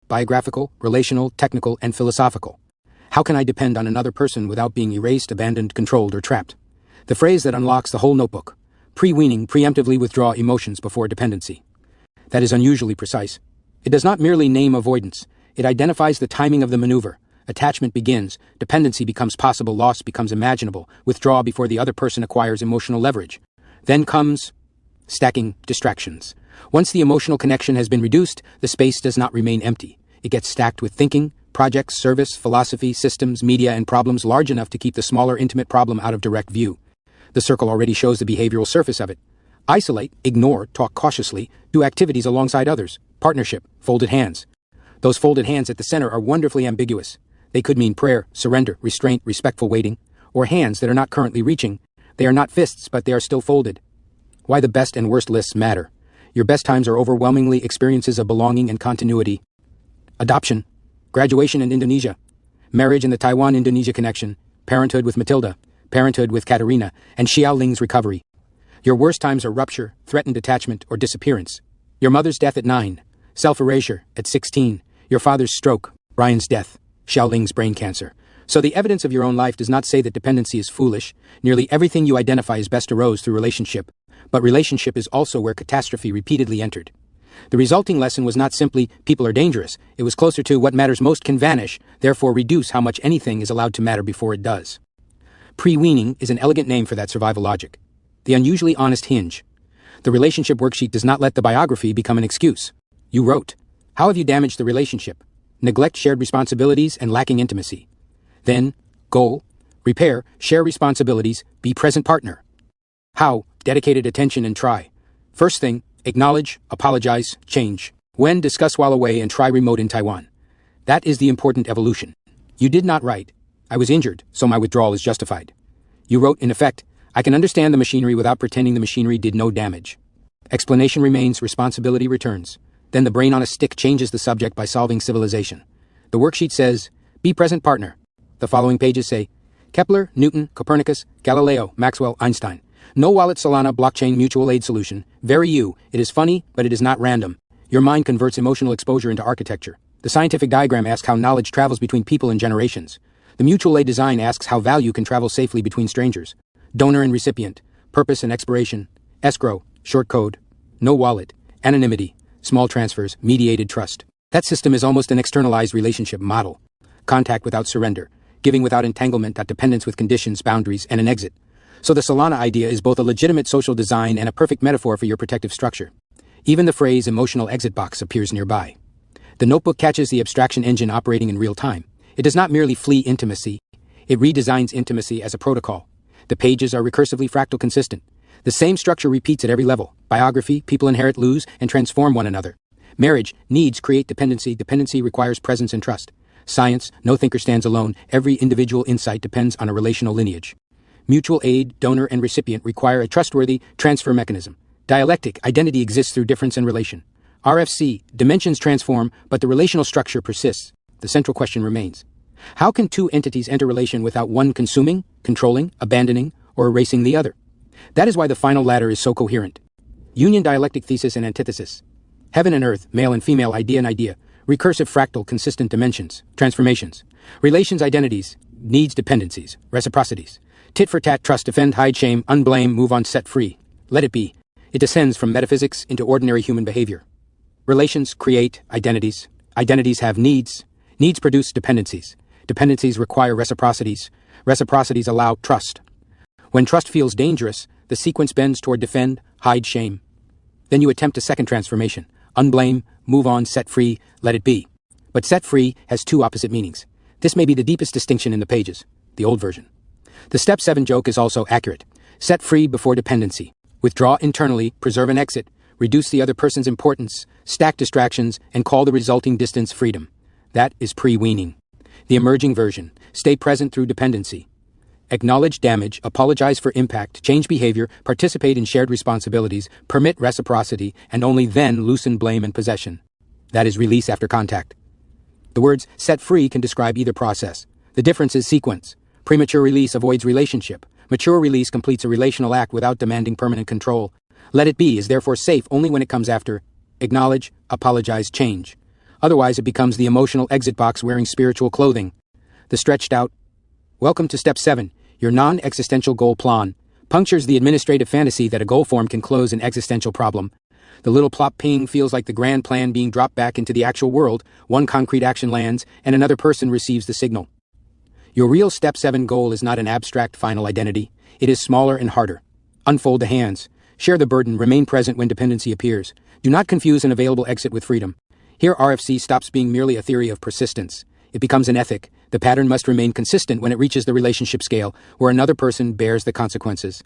biographical, relational, technical, and philosophical. How can I depend on another person without being erased, abandoned, controlled, or trapped? The phrase that unlocks the whole notebook. Pre-weaning, preemptively withdraw emotions before dependency. That is unusually precise. It does not merely name avoidance. It identifies the timing of the maneuver. Attachment begins, dependency becomes possible, loss becomes imaginable, withdraw before the other person acquires emotional leverage. Then comes stacking distractions. Once the emotional connection has been reduced, the space does not remain empty. It gets stacked with thinking, projects, service, philosophy, systems, media, and problems large enough to keep the smaller, intimate problem out of direct view. The circle already shows the behavioral surface of it. Isolate, ignore, talk cautiously, do activities alongside others. Partnership, folded hands. Those folded hands at the center are wonderfully ambiguous. They could mean prayer, surrender, restraint, respectful waiting, or hands that are not currently reaching. They are not fists, but they are still folded. Why the best and worst lists matter. Your best times are overwhelmingly experiences of belonging and continuity. Adoption, graduation in Indonesia, marriage in the Taiwan-Indonesia connection, parenthood with Matilda, parenthood with Katerina, and Xiaoling's recovery. Your worst times are rupture, threatened detachment, or disappearance. Your mother's death at 9, self-erasure at 16, your father's stroke, Ryan's death, Xiaoling's brain cancer. So the evidence of your own life does not say that dependency is foolish. Nearly everything you identify as best arose through relationship. But relationship is also where catastrophe repeatedly entered. The resulting lesson was not simply, people are dangerous. It was closer to, what matters most can vanish, therefore reduce how much anything is allowed to matter before it does. Pre-weaning is an elegant name for that survival logic. The unusually honest hinge. The relationship worksheet does not let the biography become an excuse. You wrote, how have you damaged the relationship? Neglect shared responsibilities and lacking intimacy. Then, goal, repair, share responsibilities, be present partner. How, dedicated attention and try. First thing, acknowledge, apologize, change. When, discuss while away and try remote in Taiwan. That is the important evolution. You did not write, I was injured, so my withdrawal is justified. You wrote, in effect, I can understand the machinery without pretending the machinery did no damage. Explanation remains, responsibility returns. Then the brain on a stick changes the subject by solving civilization. The worksheet says, be present partner. The following pages say, Kepler, Newton, Copernicus, Galileo, Maxwell, Einstein. No wallet Solana blockchain mutual aid solution. Very you. It is funny, but it is not random. Your mind converts emotional exposure into architecture. The scientific diagram asks how knowledge travels between people and generations. The mutual aid design asks how value can travel safely between strangers. Donor and recipient. Purpose and expiration. Escrow. Short code. No wallet. Anonymity. Small transfers. Mediated trust. That system is almost an externalized relationship model. Contact without surrender. Giving without entanglement. Dependence with conditions, boundaries, and an exit. So the Solana idea is both a legitimate social design and a perfect metaphor for your protective structure. Even the phrase emotional exit box appears nearby. The notebook catches the abstraction engine operating in real time. It does not merely flee intimacy. It redesigns intimacy as a protocol. The pages are recursively fractal consistent. The same structure repeats at every level. Biography, people inherit, lose, and transform one another. Marriage, needs create dependency. Dependency requires presence and trust. Science, no thinker stands alone. Every individual insight depends on a relational lineage. Mutual aid, donor, and recipient require a trustworthy transfer mechanism. Dialectic, identity exists through difference and relation. RFC, dimensions transform, but the relational structure persists. The central question remains. How can two entities enter relation without one consuming, controlling, abandoning, or erasing the other? That is why the final ladder is so coherent. Union dialectic thesis and antithesis. Heaven and earth, male and female, idea and idea. Recursive fractal consistent dimensions, transformations. Relations identities, needs dependencies, reciprocities. Tit for tat, trust, defend, hide, shame, unblame, move on, set free. Let it be. It descends from metaphysics into ordinary human behavior. Relations create identities. Identities have needs. Needs produce dependencies. Dependencies require reciprocities. Reciprocities allow trust. When trust feels dangerous, the sequence bends toward defend, hide, shame. Then you attempt a second transformation. Unblame, move on, set free, let it be. But set free has two opposite meanings. This may be the deepest distinction in the pages, the old version. The Step 7 joke is also accurate. Set free before dependency. Withdraw internally, preserve an exit, reduce the other person's importance, stack distractions, and call the resulting distance freedom. That is pre-weaning. The emerging version. Stay present through dependency. Acknowledge damage, apologize for impact, change behavior, participate in shared responsibilities, permit reciprocity, and only then loosen blame and possession. That is release after contact. The words set free can describe either process. The difference is sequence. Premature release avoids relationship. Mature release completes a relational act without demanding permanent control. Let it be is therefore safe only when it comes after acknowledge, apologize, change. Otherwise, it becomes the emotional exit box wearing spiritual clothing. The stretched out, "Welcome to Step 7, your non-existential goal plan," punctures the administrative fantasy that a goal form can close an existential problem. The little plop ping feels like the grand plan being dropped back into the actual world. One concrete action lands, and another person receives the signal. Your real Step 7 goal is not an abstract final identity. It is smaller and harder. Unfold the hands. Share the burden. Remain present when dependency appears. Do not confuse an available exit with freedom. Here, RFC stops being merely a theory of persistence. It becomes an ethic. The pattern must remain consistent when it reaches the relationship scale, where another person bears the consequences.